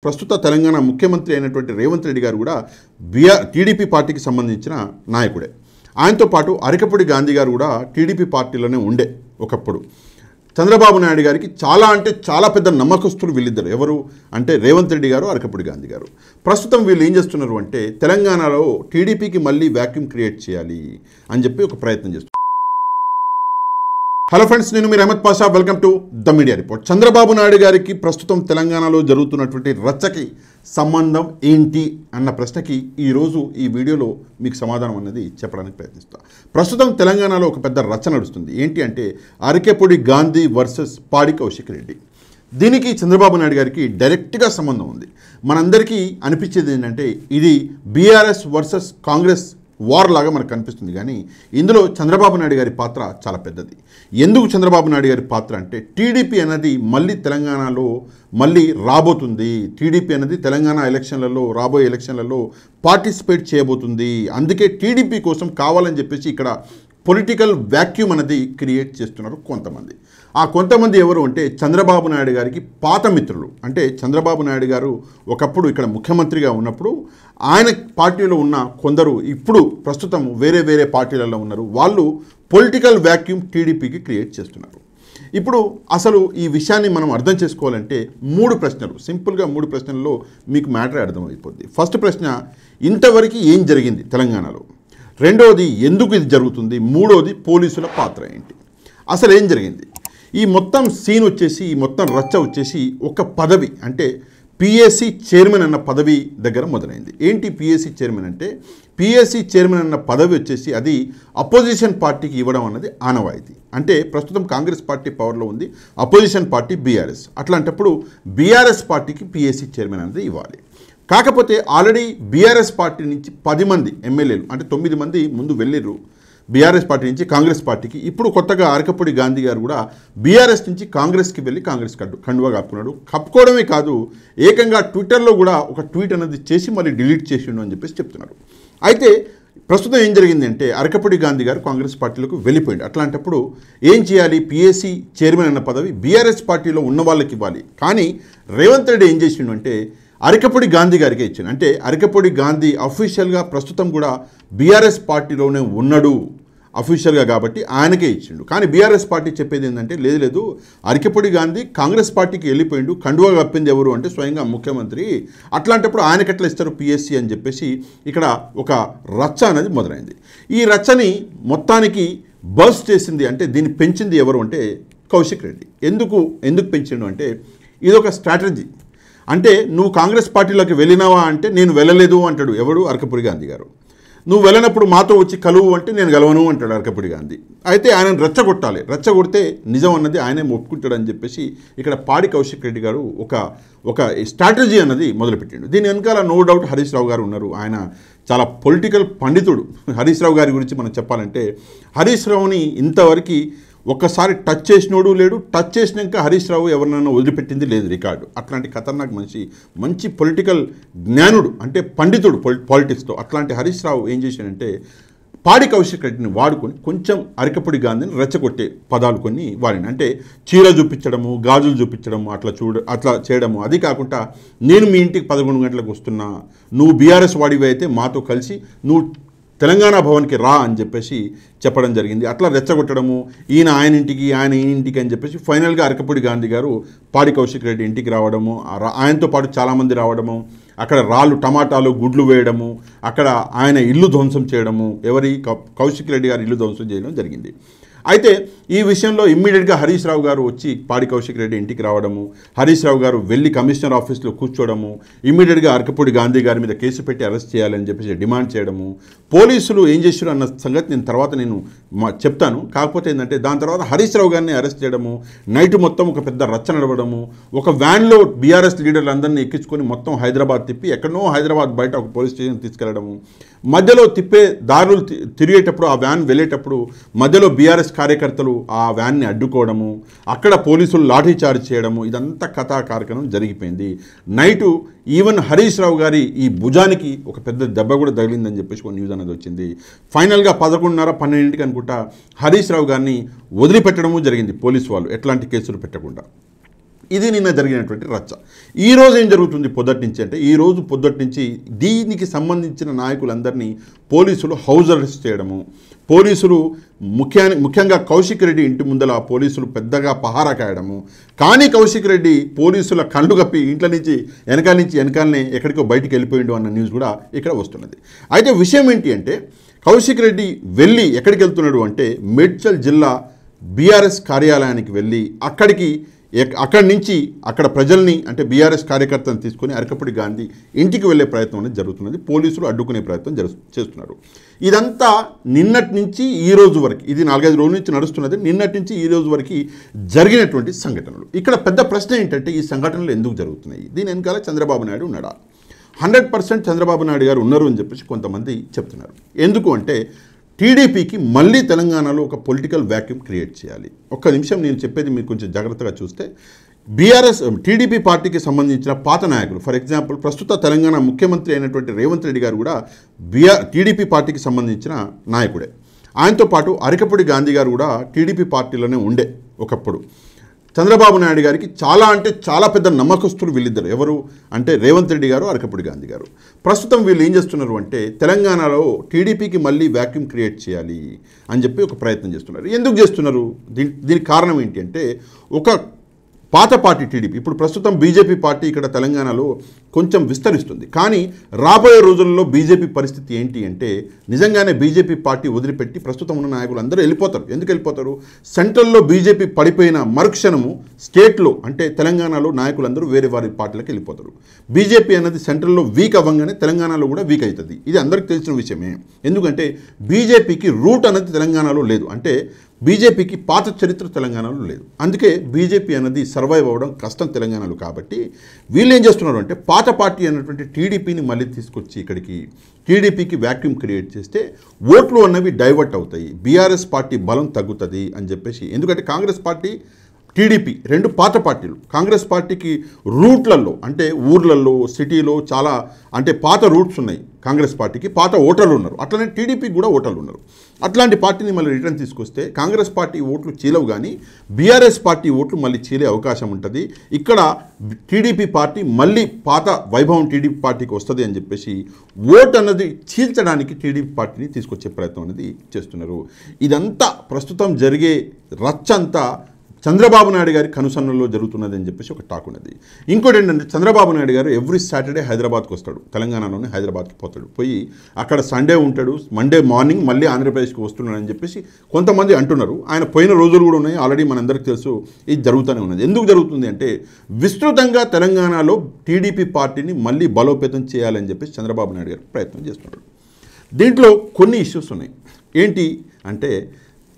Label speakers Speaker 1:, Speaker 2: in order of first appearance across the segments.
Speaker 1: ప్రస్తుత తెలంగాణ ముఖ్యమంత్రి అయినటువంటి రేవంత్ రెడ్డి గారు కూడా టీడీపీ పార్టీకి సంబంధించిన నాయకుడే. ఆయనతో పాటు అరకపూడి గాంధీ గారు కూడా టీడీపీ పార్టీలోనే ఉండే ఒకప్పుడు. చంద్రబాబు నాయుడు గారికి చాలా పెద్ద నమ్మకస్తులు వీళ్ళిద్దరు. ఎవరు అంటే రేవంత్ రెడ్డి గారు, అరకపూడి గాంధీ గారు. ప్రస్తుతం వీళ్ళు ఏం చేస్తున్నారు అంటే తెలంగాణలో టీడీపీకి మళ్ళీ వ్యాక్యూమ్ క్రియేట్ చేయాలి అని చెప్పి ఒక ప్రయత్నం చేస్తున్నారు. హలో ఫ్రెండ్స్, నేను మీరు Ahmed Pasha. Welcome to the media report. Chandrababu Naidu గారికి ప్రస్తుతం తెలంగాణలో జరుగుతున్నటువంటి రచ్చకి సంబంధం ఏంటి అన్న ప్రశ్నకి ఈరోజు ఈ వీడియోలో మీకు సమాధానం అనేది చెప్పడానికి ప్రయత్నిస్తాను. ప్రస్తుతం తెలంగాణలో ఒక పెద్ద రచ్చ నడుస్తుంది. ఏంటి అంటే అరకెపూడి గాంధీ వర్సెస్ పాడి కౌశిక్ రెడ్డి. దీనికి చంద్రబాబు నాయుడు గారికి డైరెక్ట్గా సంబంధం ఉంది. మనందరికీ అనిపించేది ఏంటంటే ఇది బీఆర్ఎస్ వర్సెస్ కాంగ్రెస్ వార్ లాగా మనకు కనిపిస్తుంది. కానీ ఇందులో చంద్రబాబు నాయుడు గారి పాత్ర చాలా పెద్దది. ఎందుకు చంద్రబాబు నాయుడు గారి పాత్ర అంటే టీడీపీ అనేది మళ్ళీ తెలంగాణలో మళ్ళీ రాబోతుంది. టీడీపీ అనేది తెలంగాణ ఎలక్షన్లలో రాబోయే ఎలక్షన్లలో పార్టిసిపేట్ చేయబోతుంది. అందుకే టీడీపీ కోసం కావాలని చెప్పేసి ఇక్కడ పొలిటికల్ వ్యాక్యూమ్ అనేది క్రియేట్ చేస్తున్నారు కొంతమంది. ఆ కొంతమంది ఎవరు అంటే చంద్రబాబు నాయుడు గారికి పాత మిత్రులు. అంటే చంద్రబాబు నాయుడు గారు ఒకప్పుడు ఇక్కడ ముఖ్యమంత్రిగా ఉన్నప్పుడు ఆయన పార్టీలో ఉన్న కొందరు ఇప్పుడు ప్రస్తుతం వేరే పార్టీలలో ఉన్నారు. వాళ్ళు పొలిటికల్ వ్యాక్యూమ్ టీడీపీకి క్రియేట్ చేస్తున్నారు. ఇప్పుడు అసలు ఈ విషయాన్ని మనం అర్థం చేసుకోవాలంటే 3 ప్రశ్నలు, సింపుల్గా 3 ప్రశ్నల్లో మీకు మ్యాటర్ అర్థమైపోద్ది. ఫస్ట్ ప్రశ్న, ఇంతవరకు ఏం జరిగింది తెలంగాణలో? రెండోది, ఎందుకు ఇది జరుగుతుంది? మూడోది, పోలీసుల పాత్ర ఏంటి? అసలు ఏం జరిగింది? ఈ మొత్తం సీన్ వచ్చేసి, ఈ మొత్తం రచ్చ వచ్చేసి ఒక పదవి అంటే పిఎస్సి చైర్మన్ అన్న పదవి దగ్గర మొదలైంది. ఏంటి పిఎస్సి చైర్మన్ అంటే? పిఎస్సి చైర్మన్ అన్న పదవి వచ్చేసి అది అపోజిషన్ పార్టీకి ఇవ్వడం అన్నది ఆనవాయితీ. అంటే ప్రస్తుతం కాంగ్రెస్ పార్టీ పవర్లో ఉంది, అపోజిషన్ పార్టీ బీఆర్ఎస్. అట్లాంటప్పుడు బీఆర్ఎస్ పార్టీకి పిఎస్సి చైర్మన్ అనేది ఇవ్వాలి. కాకపోతే ఆల్రెడీ బీఆర్ఎస్ పార్టీ నుంచి 10 మంది ఎమ్మెల్యేలు అంటే 9 మంది ముందు వెళ్ళిర్రు బీఆర్ఎస్ పార్టీ నుంచి కాంగ్రెస్ పార్టీకి. ఇప్పుడు కొత్తగా అరకపూడి గాంధీ గారు కూడా బీఆర్ఎస్ నుంచి కాంగ్రెస్కి వెళ్ళి కాంగ్రెస్ కండువా కప్పుకున్నాడు. కప్పుకోవడమే కాదు, ఏకంగా ట్విట్టర్లో కూడా ఒక ట్వీట్ అనేది చేసి మళ్ళీ డిలీట్ చేసిండు అని చెప్పేసి చెప్తున్నారు. అయితే ప్రస్తుతం ఏం జరిగిందంటే అరకపూడి గాంధీ గారు కాంగ్రెస్ పార్టీలోకి వెళ్ళిపోయింది. అట్లాంటప్పుడు ఏం చేయాలి? పిఎస్సి చైర్మన్ అన్న పదవి బీఆర్ఎస్ పార్టీలో ఉన్న వాళ్ళకి ఇవ్వాలి. కానీ రేవంత్ రెడ్డి ఏం చేసిండు అంటే అరకపూడి గాంధీ గారికే ఇచ్చిండు. అంటే అరకపూడి గాంధీ అఫీషియల్గా ప్రస్తుతం కూడా బీఆర్ఎస్ పార్టీలోనే ఉన్నాడు అఫీషియల్గా, కాబట్టి ఆయనకే ఇచ్చిండు. కానీ బీఆర్ఎస్ పార్టీ చెప్పేది ఏంటంటే లేదు, అరకపూడి గాంధీ కాంగ్రెస్ పార్టీకి వెళ్ళిపోయిండు, కండువా కప్పింది ఎవరు అంటే స్వయంగా ముఖ్యమంత్రి. అట్లాంటప్పుడు ఆయనకి ఎట్లా ఇస్తారు పిఎస్సి అని చెప్పేసి ఇక్కడ ఒక రచ్చ అనేది మొదలైంది. ఈ రచ్చని మొత్తానికి బర్స్ట్ చేసింది అంటే దీన్ని పెంచింది ఎవరు అంటే కౌశిక్ రెడ్డి. ఎందుకు పెంచిండు అంటే ఇదొక స్ట్రాటజీ. అంటే నువ్వు కాంగ్రెస్ పార్టీలోకి వెళ్ళినావా అంటే నేను వెళ్ళలేదు అంటాడు ఎవడు? అరకపూడి గాంధీ గారు. నువ్వు వెళ్ళినప్పుడు మాతో వచ్చి కలువు అంటే నేను గెలవను అంటాడు అరకపూడి గాంధీ. అయితే ఆయనను రెచ్చగొట్టాలి, రెచ్చగొడితే నిజం అన్నది ఆయనే ఒప్పుకుంటాడని చెప్పేసి ఇక్కడ పాడి కౌశిక్ రెడ్డి గారు ఒక స్ట్రాటజీ అన్నది మొదలుపెట్టిండు. దీని వెనకాల నో డౌట్ హరీష్ రావు గారు ఉన్నారు. ఆయన చాలా పొలిటికల్ పండితుడు. హరీష్ రావు గారి గురించి మనం చెప్పాలంటే హరీష్ రావుని ఇంతవరకు ఒక్కసారి టచ్ చేసినోడు లేడు, టచ్ చేసినాక హరీష్ రావు ఎవరినైనా వదిలిపెట్టింది లేదు రికార్డు. అట్లాంటి ఖతర్నాక్ మంచి పొలిటికల్ జ్ఞానుడు, అంటే పండితుడు పాలిటిక్స్తో. అట్లాంటి హరీష్ రావు ఏం చేశాడంటే పాడి కౌశిక్ రెడ్డిని వాడుకొని కొంచెం అరకపూడి గాంధీని రెచ్చగొట్టే పదాలు కొన్ని వాడిని. అంటే చీర చూపించడము, గాజులు చూపించడము, అట్లా చేయడము. అది కాకుండా నేను మీ ఇంటికి 11 గంటలకు వస్తున్నా, నువ్వు బీఆర్ఎస్ వాడివి అయితే మాతో కలిసి నువ్వు తెలంగాణ భవన్కి రా అని చెప్పేసి చెప్పడం జరిగింది. అట్లా రెచ్చగొట్టడము, ఆయన ఇంటికి అని చెప్పేసి ఫైనల్గా అరకపూడి గాంధీ గారు పాడి కౌశిక్ రెడ్డి ఇంటికి రావడము, ఆయనతో పాటు చాలామంది రావడము, అక్కడ రాళ్ళు టమాటాలు గుడ్లు వేయడము, అక్కడ ఆయన ఇల్లు ధ్వంసం చేయడము, కౌశిక్ రెడ్డి గారు ఇల్లు ధ్వంసం చేయడం జరిగింది. అయితే ఈ విషయంలో ఇమ్మీడియట్గా హరీష్ రావు గారు వచ్చి పాడి కౌశిక్ రెడ్డి ఇంటికి రావడము, హరీష్ రావు గారు వెళ్ళి కమిషనర్ ఆఫీస్లో కూర్చోవడము, ఇమ్మీడియట్గా అరకపూడి గాంధీ గారి మీద కేసు పెట్టి అరెస్ట్ చేయాలని చెప్పేసి డిమాండ్ చేయడము. పోలీసులు ఏం చేశారు అన్న సంగతి నేను తర్వాత చెప్తాను. కాకపోతే ఏంటంటే దాని తర్వాత హరీష్ రావు గారిని అరెస్ట్ చేయడము, నైట్ మొత్తం ఒక పెద్ద రచ్చ నడవడము, ఒక వ్యాన్లో బీఆర్ఎస్ లీడర్లు అందరినీ ఎక్కించుకొని మొత్తం హైదరాబాద్ తిప్పి ఎక్కడనో హైదరాబాద్ బయట ఒక పోలీస్ స్టేషన్ తీసుకెళ్లడము, మధ్యలో తిప్పే దారులు తిరిగేటప్పుడు ఆ వ్యాన్ వెళ్ళేటప్పుడు మధ్యలో బీఆర్ఎస్ కార్యకర్తలు ఆ వ్యాన్ని అడ్డుకోవడము, అక్కడ పోలీసులు లాఠీ చార్జ్ చేయడము, ఇదంతా కథా కార్యక్రమం జరిగిపోయింది. నైటు ఈవెన్ హరీష్ రావు గారి ఈ భుజానికి ఒక పెద్ద దెబ్బ కూడా తగిలిందని చెప్పేసి ఒక న్యూస్ అనేది వచ్చింది. ఫైనల్గా 11:30-12 అనుకుంటా హరీష్ రావు గారిని వదిలిపెట్టడము జరిగింది పోలీసు వాళ్ళు, ఎట్లాంటి కేసులు పెట్టకుండా. ఇది నిన్న జరిగినటువంటి రచ్చ. ఈరోజు ఏం జరుగుతుంది పొద్దుటి నుంచి అంటే, ఈరోజు పొద్దుటి నుంచి దీనికి సంబంధించిన నాయకులందరినీ పోలీసులు హౌస్ అరెస్ట్ చేయడము, పోలీసులు ముఖ్యంగా కౌశిక్ రెడ్డి ఇంటి ముందల పోలీసులు పెద్దగా పహారా కాయడము, కానీ కౌశిక్ రెడ్డి పోలీసుల కళ్ళు కప్పి ఇంట్లో నుంచి వెనకాలనే ఎక్కడికో బయటికి వెళ్ళిపోయిండు అన్న న్యూస్ కూడా ఇక్కడ వస్తున్నది. అయితే విషయం ఏంటి అంటే, కౌశిక్ రెడ్డి వెళ్ళి ఎక్కడికి వెళ్తున్నాడు అంటే మేడ్చల్ జిల్లా బీఆర్ఎస్ కార్యాలయానికి వెళ్ళి అక్కడి నుంచి అక్కడ ప్రజల్ని అంటే బీఆర్ఎస్ కార్యకర్తలను తీసుకొని అరకపూడి గాంధీ ఇంటికి వెళ్ళే ప్రయత్నం అనేది జరుగుతున్నది. పోలీసులు అడ్డుకునే ప్రయత్నం చేస్తున్నారు. ఇదంతా నిన్నటి నుంచి ఈ రోజు వరకు, ఇది 4-5 రోజుల నుంచి నడుస్తున్నది. నిన్నటి నుంచి ఈ రోజు వరకు జరిగినటువంటి సంఘటనలు. ఇక్కడ పెద్ద ప్రశ్న ఏంటంటే, ఈ సంఘటనలు ఎందుకు జరుగుతున్నాయి? దీని వెనకాల చంద్రబాబు నాయుడు ఉన్నాడా? 100% చంద్రబాబు నాయుడు గారు ఉన్నారు అని చెప్పేసి కొంతమంది చెప్తున్నారు. ఎందుకు అంటే, టీడీపీకి మళ్ళీ తెలంగాణలో ఒక పొలిటికల్ వ్యాక్యూమ్ క్రియేట్ చేయాలి. ఒక్క నిమిషం నేను చెప్పేది మీరు కొంచెం జాగ్రత్తగా చూస్తే, టీడీపీ పార్టీకి సంబంధించిన పాత నాయకులు, ఫర్ ఎగ్జాంపుల్ ప్రస్తుత తెలంగాణ ముఖ్యమంత్రి అయినటువంటి రేవంత్ రెడ్డి గారు కూడా టీడీపీ పార్టీకి సంబంధించిన నాయకుడే. ఆయనతో పాటు అరకపూడి గాంధీ గారు కూడా టీడీపీ పార్టీలోనే ఉండే ఒకప్పుడు. చంద్రబాబు నాయుడు గారికి చాలా పెద్ద నమ్మకస్తులు వీళ్ళిద్దరు. ఎవరు అంటే రేవంత్ రెడ్డి గారు, అరకపూడి గాంధీ గారు. ప్రస్తుతం వీళ్ళు ఏం చేస్తున్నారు అంటే, తెలంగాణలో టీడీపీకి మళ్ళీ వ్యాక్యూమ్ క్రియేట్ చేయాలి అని చెప్పి ఒక ప్రయత్నం చేస్తున్నారు. ఎందుకు చేస్తున్నారు? దీనికి కారణం ఏంటి అంటే, ఒక పాత పార్టీ టీడీపీ, ఇప్పుడు ప్రస్తుతం బీజేపీ పార్టీ ఇక్కడ తెలంగాణలో కొంచెం విస్తరిస్తుంది. కానీ రాబోయే రోజుల్లో బీజేపీ పరిస్థితి ఏంటి అంటే, నిజంగానే బీజేపీ పార్టీ వదిలిపెట్టి ప్రస్తుతం ఉన్న నాయకులు అందరూ వెళ్ళిపోతారు. ఎందుకు వెళ్ళిపోతారు? సెంట్రల్లో బీజేపీ పడిపోయిన మరుక్షణము స్టేట్లో అంటే తెలంగాణలో నాయకులందరూ వేరే వారి పార్టీలకు వెళ్ళిపోతారు. బీజేపీ అనేది సెంట్రల్లో వీక్ అవ్వగానే తెలంగాణలో కూడా వీక్ అవుతుంది. ఇది అందరికీ తెలిసిన విషయమే. ఎందుకంటే బీజేపీకి రూట్ అనేది తెలంగాణలో లేదు. అంటే బీజేపీకి పాత చరిత్ర తెలంగాణలో లేదు. అందుకే బీజేపీ అనేది సర్వైవ్ అవ్వడం కష్టం తెలంగాణలో. కాబట్టి వీళ్ళు ఏం చేస్తున్నారు అంటే, పాత పార్టీ అన్నటువంటి టీడీపీని మళ్ళీ తీసుకొచ్చి ఇక్కడికి టీడీపీకి వ్యాక్యూమ్ క్రియేట్ చేస్తే ఓట్లు అన్నవి డైవర్ట్ అవుతాయి, బీఆర్ఎస్ పార్టీ బలం తగ్గుతుంది అని చెప్పేసి. ఎందుకంటే కాంగ్రెస్ పార్టీ, టీడీపీ రెండు పాత పార్టీలు. కాంగ్రెస్ పార్టీకి రూట్లలో అంటే ఊర్లలో, సిటీలో చాలా అంటే పాత రూట్స్ ఉన్నాయి. కాంగ్రెస్ పార్టీకి పాత ఓటర్లు ఉన్నారు. అట్లనే టీడీపీకి కూడా ఓటర్లు ఉన్నారు. అట్లాంటి పార్టీని మళ్ళీ రిటర్న్ తీసుకొస్తే కాంగ్రెస్ పార్టీ ఓట్లు చీలవు, కానీ బీఆర్ఎస్ పార్టీ ఓట్లు మళ్ళీ చీలే అవకాశం ఉంటుంది. ఇక్కడ టీడీపీ పార్టీ మళ్ళీ పాత వైభవం టీడీపీ పార్టీకి వస్తుంది అని చెప్పేసి ఓటు అన్నది చీల్చడానికి టీడీపీ పార్టీని తీసుకొచ్చే ప్రయత్నం అనేది చేస్తున్నారు. ఇదంతా ప్రస్తుతం జరిగే రచ్చంతా చంద్రబాబు నాయుడు గారి కనుసన్నల్లో జరుగుతున్నది అని చెప్పేసి ఒక టాక్ ఉన్నది. ఇంకోటి ఏంటంటే, చంద్రబాబు నాయుడు గారు ఎవ్రీ సాటర్డే హైదరాబాద్కి వస్తాడు. తెలంగాణలోనే హైదరాబాద్కి పోతాడు. పోయి అక్కడ సండే ఉంటాడు, మండే మార్నింగ్ మళ్ళీ ఆంధ్రప్రదేశ్కి వస్తున్నాడు అని చెప్పేసి కొంతమంది అంటున్నారు. ఆయన పోయిన రోజులు కూడా ఉన్నాయి. ఆల్రెడీ మనందరికీ తెలుసు ఇది జరుగుతూనే ఉన్నది. ఎందుకు జరుగుతుంది అంటే, విస్తృతంగా తెలంగాణలో టీడీపీ పార్టీని మళ్ళీ బలోపేతం చేయాలని చెప్పేసి చంద్రబాబు నాయుడు గారు ప్రయత్నం చేస్తున్నాడు. దీంట్లో కొన్ని ఇష్యూస్ ఉన్నాయి. ఏంటి అంటే,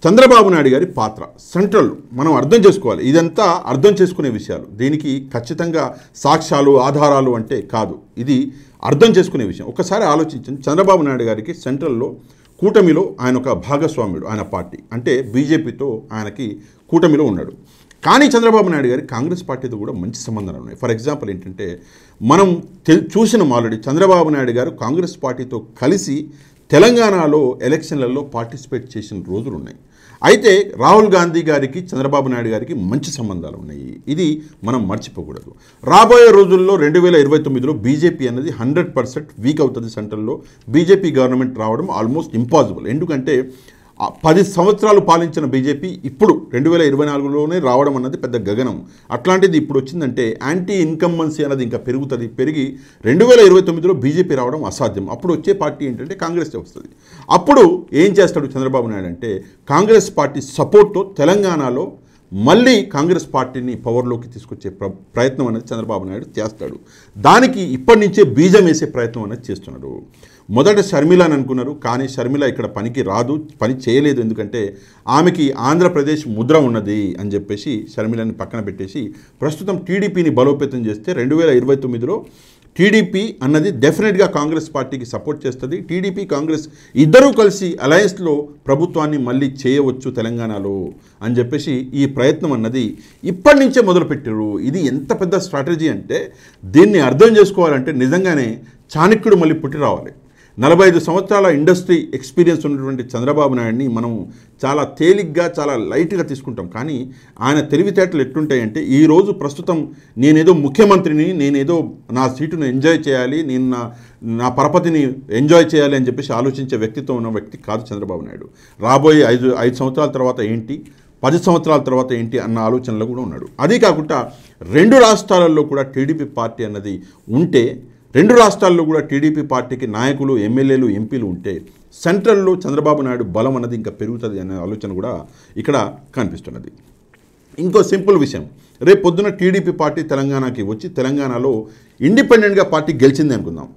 Speaker 1: చంద్రబాబు నాయుడు గారి పాత్ర సెంట్రల్ మనం అర్థం చేసుకోవాలి. ఇదంతా అర్థం చేసుకునే విషయాలు. దీనికి ఖచ్చితంగా సాక్ష్యాలు, ఆధారాలు అంటే కాదు, ఇది అర్థం చేసుకునే విషయం. ఒకసారి ఆలోచించండి. చంద్రబాబు నాయుడు గారికి సెంట్రల్లో కూటమిలో ఆయన ఒక భాగస్వామ్యుడు. ఆయన పార్టీ అంటే బీజేపీతో ఆయనకి కూటమిలో ఉన్నాడు. కానీ చంద్రబాబు నాయుడు గారి కాంగ్రెస్ పార్టీతో కూడా మంచి సంబంధాలు ఉన్నాయి. ఫర్ ఎగ్జాంపుల్ ఏంటంటే, మనం చూసినాం ఆల్రెడీ చంద్రబాబు నాయుడు గారు కాంగ్రెస్ పార్టీతో కలిసి తెలంగాణలో ఎలక్షన్లలో పార్టిసిపేట్ చేసిన రోజులు ఉన్నాయి. అయితే రాహుల్ గాంధీ గారికి చంద్రబాబు నాయుడు గారికి మంచి సంబంధాలు ఉన్నాయి. ఇది మనం మర్చిపోకూడదు. రాబోయే రోజుల్లో 2029లో బీజేపీ అనేది 100% వీక్ అవుతుంది. సెంట్రల్లో బీజేపీ గవర్నమెంట్ రావడం ఆల్మోస్ట్ ఇంపాసిబుల్. ఎందుకంటే 10 సంవత్సరాలు పాలించిన బీజేపీ ఇప్పుడు 2024లోనే రావడం అన్నది పెద్ద గగనం. అట్లాంటిది ఇప్పుడు వచ్చిందంటే యాంటీ ఇన్కంబెన్సీ అనేది ఇంకా పెరుగుతుంది. పెరిగి 2029లో బీజేపీ రావడం అసాధ్యం. అప్పుడు వచ్చే పార్టీ ఏంటంటే కాంగ్రెస్ వస్తుంది. అప్పుడు ఏం చేస్తాడు చంద్రబాబు నాయుడు అంటే, కాంగ్రెస్ పార్టీ సపోర్ట్తో తెలంగాణలో మళ్ళీ కాంగ్రెస్ పార్టీని పవర్లోకి తీసుకొచ్చే ప్రయత్నం అనేది చంద్రబాబు నాయుడు చేస్తాడు. దానికి ఇప్పటి నుంచే బీజం వేసే ప్రయత్నం అనేది చేస్తున్నాడు. మొదట షర్మిల అని అనుకున్నారు, కానీ షర్మిల ఇక్కడ పనికి రాదు, పని చేయలేదు. ఎందుకంటే ఆమెకి ఆంధ్రప్రదేశ్ ముద్ర ఉన్నది అని చెప్పేసి షర్మిలని పక్కన పెట్టేసి ప్రస్తుతం టీడీపీని బలోపేతం చేస్తే 2029లో టీడీపీ అన్నది డెఫినెట్గా కాంగ్రెస్ పార్టీకి సపోర్ట్ చేస్తుంది. టీడీపీ కాంగ్రెస్ ఇద్దరూ కలిసి అలయన్స్లో ప్రభుత్వాన్ని మళ్ళీ చేయవచ్చు తెలంగాణలో అని చెప్పేసి ఈ ప్రయత్నం అన్నది ఇప్పటి నుంచే మొదలుపెట్టారు. ఇది ఎంత పెద్ద స్ట్రాటజీ అంటే, దీన్ని అర్థం చేసుకోవాలంటే నిజంగానే చాణక్యుడు మళ్ళీ పుట్టి రావాలి. 45 సంవత్సరాల ఇండస్ట్రీ ఎక్స్పీరియన్స్ ఉన్నటువంటి చంద్రబాబు నాయుడిని మనం చాలా తేలిగ్గా చాలా లైట్గా తీసుకుంటాం. కానీ ఆయన తెలివితేటలు ఎట్లుంటాయంటే ఈరోజు ప్రస్తుతం నేనేదో ముఖ్యమంత్రిని, నేనేదో నా సీటును ఎంజాయ్ చేయాలి, నేను నా పరపతిని ఎంజాయ్ చేయాలి అని చెప్పేసి ఆలోచించే వ్యక్తిత్వం ఉన్న వ్యక్తి కాదు చంద్రబాబు నాయుడు. రాబోయే 5 సంవత్సరాల తర్వాత ఏంటి, 10 సంవత్సరాల తర్వాత ఏంటి అన్న ఆలోచనలో కూడా ఉన్నాడు. అదే కాకుండా 2 రాష్ట్రాలలో కూడా టీడీపీ పార్టీ అన్నది ఉంటే, 2 రాష్ట్రాల్లో కూడా టీడీపీ పార్టీకి నాయకులు, ఎమ్మెల్యేలు, ఎంపీలు ఉంటే సెంట్రల్లో చంద్రబాబు నాయుడు బలం అన్నది ఇంకా పెరుగుతుంది అనే ఆలోచన కూడా ఇక్కడ కనిపిస్తున్నది. ఇంకో సింపుల్ విషయం, రేపు పొద్దున టీడీపీ పార్టీ తెలంగాణకి వచ్చి తెలంగాణలో ఇండిపెండెంట్గా పార్టీ గెలిచింది అనుకుందాం.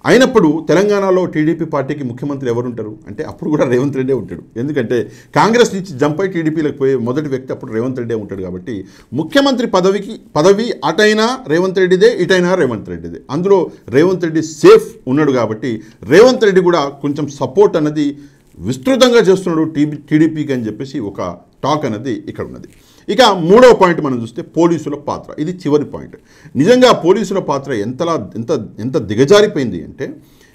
Speaker 1: అయినప్పుడు తెలంగాణలో టీడీపీ పార్టీకి ముఖ్యమంత్రి ఎవరు ఉంటారు అంటే అప్పుడు కూడా రేవంత్ రెడ్డే ఉంటాడు. ఎందుకంటే కాంగ్రెస్ నుంచి జంప్ అయి టీడీపీలకు పోయే మొదటి వ్యక్తి అప్పుడు రేవంత్ రెడ్డే ఉంటాడు. కాబట్టి ముఖ్యమంత్రి పదవి అటైనా రేవంత్ రెడ్డిదే, ఇటైనా రేవంత్ రెడ్డిదే. అందులో రేవంత్ రెడ్డి సేఫ్ ఉన్నాడు. కాబట్టి రేవంత్ రెడ్డి కూడా కొంచెం సపోర్ట్ అన్నది విస్తృతంగా చేస్తున్నాడు టీడీపీకి అని చెప్పేసి ఒక టాక్ అనేది ఇక్కడ ఉన్నది. ఇక 3వ పాయింట్ మనం చూస్తే పోలీసుల పాత్ర. ఇది చివరి పాయింట్. నిజంగా పోలీసుల పాత్ర ఎంత దిగజారిపోయింది అంటే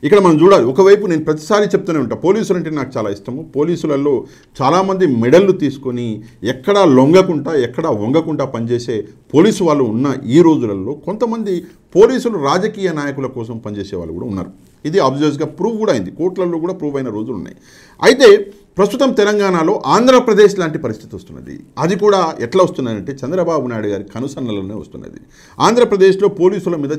Speaker 1: ఇక్కడ మనం చూడాలి. ఒకవైపు నేను ప్రతిసారి చెప్తూనే ఉంటాను, పోలీసులు అంటే నాకు చాలా ఇష్టము. పోలీసులలో చాలామంది మెడళ్ళు తీసుకొని ఎక్కడా లొంగకుండా ఎక్కడా వంగకుండా పనిచేసే పోలీసు వాళ్ళు ఉన్న ఈ రోజులలో కొంతమంది పోలీసులు రాజకీయ నాయకుల కోసం పనిచేసే వాళ్ళు కూడా ఉన్నారు. ఇది అబ్జర్వ్స్గా ప్రూవ్ కూడా అయింది, కోర్టులలో కూడా ప్రూవ్ అయిన రోజులు ఉన్నాయి. అయితే ప్రస్తుతం తెలంగాణలో ఆంధ్రప్రదేశ్ లాంటి పరిస్థితి వస్తున్నది. అది కూడా ఎట్లా వస్తున్నదంటే చంద్రబాబు నాయుడు గారి కనుసన్నలలోనే వస్తున్నది. ఆంధ్రప్రదేశ్లో పోలీసుల మీద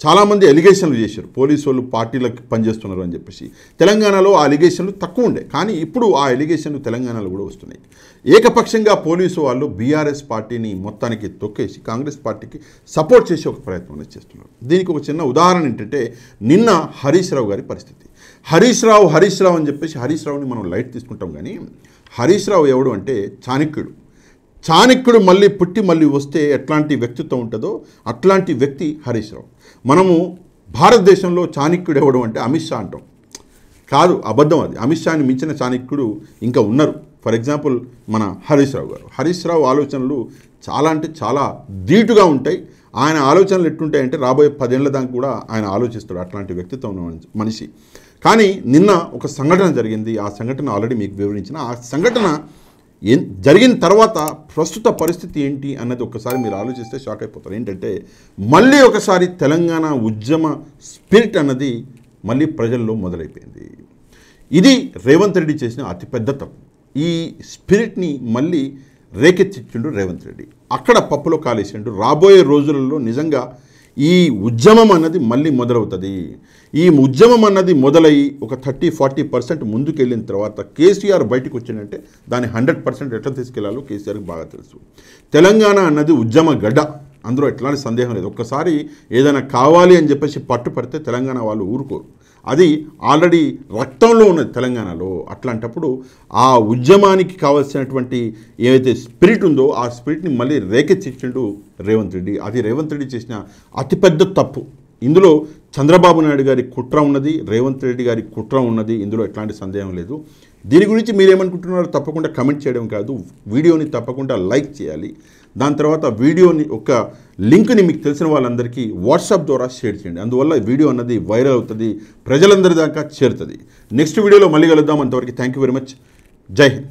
Speaker 1: చాలామంది ఎలిగేషన్లు చేశారు, పోలీసు వాళ్ళు పార్టీలకు పనిచేస్తున్నారు అని చెప్పేసి. తెలంగాణలో ఆ ఎలిగేషన్లు తక్కువ ఉండే, కానీ ఇప్పుడు ఆ ఎలిగేషన్లు తెలంగాణలో కూడా వస్తున్నాయి. ఏకపక్షంగా పోలీసు వాళ్ళు బీఆర్ఎస్ పార్టీని మొత్తానికి తొక్కేసి కాంగ్రెస్ పార్టీకి సపోర్ట్ చేసే ఒక ప్రయత్నం చేస్తున్నారు. దీనికి ఒక చిన్న ఉదాహరణ ఏంటంటే నిన్న హరీష్ రావు గారి పరిస్థితి. హరీష్ రావు అని చెప్పేసి హరీష్ రావుని మనం లైట్ తీసుకుంటాం. కానీ హరీష్ రావు ఎవడు అంటే చాణక్యుడు మళ్ళీ పుట్టి మళ్ళీ వస్తే ఎట్లాంటి వ్యక్తిత్వం ఉంటుందో అట్లాంటి వ్యక్తి హరీష్ రావు. మనము భారతదేశంలో చాణక్యుడు ఎవడు అంటే అమిత్ షా అంటాం. కాదు, అబద్ధం అది. అమిత్ షాని మించిన చాణక్యుడు ఇంకా ఉన్నారు. ఫర్ ఎగ్జాంపుల్ మన హరీష్ రావు గారు. హరీష్ రావు ఆలోచనలు చాలా అంటే చాలా ధీటుగా ఉంటాయి. ఆయన ఆలోచనలు ఎట్టుంటాయంటే రాబోయే 10 ఏళ్ల దాకా కూడా ఆయన ఆలోచిస్తాడు. అట్లాంటి వ్యక్తిత్వం ఉన్న మనిషి. కానీ నిన్న ఒక సంఘటన జరిగింది. ఆ సంఘటన ఆల్రెడీ మీకు వివరించిన. ఆ సంఘటన జరిగిన తర్వాత ప్రస్తుత పరిస్థితి ఏంటి అన్నది ఒకసారి మీరు ఆలోచిస్తే షాక్ అయిపోతారు. ఏంటంటే మళ్ళీ ఒకసారి తెలంగాణ ఉద్యమ స్పిరిట్ అన్నది మళ్ళీ ప్రజల్లో మొదలైపోయింది. ఇది రేవంత్ రెడ్డి చేసిన అతిపెద్ద తప్పు. ఈ స్పిరిట్ని మళ్ళీ రేకెత్తిండు రేవంత్ రెడ్డి. అక్కడ పప్పులో కాలేసిండు. రాబోయే రోజులలో నిజంగా ఈ ఉద్యమం అన్నది మళ్ళీ మొదలవుతుంది. ఈ ఉద్యమం అన్నది మొదలయ్యి ఒక 30-40% ముందుకు వెళ్ళిన తర్వాత కేసీఆర్ బయటకు వచ్చిందంటే దాన్ని 100% ఎట్లా తీసుకెళ్లాలో కేసీఆర్కి బాగా తెలుసు. తెలంగాణ అన్నది ఉద్యమ గడ్డ, అందులో ఎట్లాంటి సందేహం లేదు. ఒక్కసారి ఏదైనా కావాలి అని చెప్పేసి పట్టుపడితే తెలంగాణ వాళ్ళు ఊరుకోరు. అది ఆల్రెడీ రక్తంలో ఉన్నది తెలంగాణలో. అట్లాంటప్పుడు ఆ ఉద్యమానికి కావాల్సినటువంటి ఏదైతే స్పిరిట్ ఉందో ఆ స్పిరిట్ని మళ్ళీ రేకెత్తించిండు రేవంత్ రెడ్డి. అది రేవంత్ రెడ్డి చేసిన అతిపెద్ద తప్పు. ఇందులో చంద్రబాబు నాయుడు గారి కుట్ర ఉన్నది, రేవంత్ రెడ్డి గారి కుట్ర ఉన్నది. ఇందులో ఎట్లాంటి సందేహం లేదు. దీని గురించి మీరేమనుకుంటున్నారో తప్పకుండా కమెంట్ చేయడం కాదు, వీడియోని తప్పకుండా లైక్ చేయాలి. దాని తర్వాత వీడియోని ఒక లింక్ని మీకు తెలిసిన వాళ్ళందరికీ వాట్సాప్ ద్వారా షేర్ చేయండి. అందువల్ల వీడియో అన్నది వైరల్ అవుతుంది, ప్రజలందరి దాకా చేరుతుంది. నెక్స్ట్ వీడియోలో మళ్ళీ కలుద్దాం. అంతవరకు థ్యాంక్ యూ వెరీ మచ్. జై హింద్.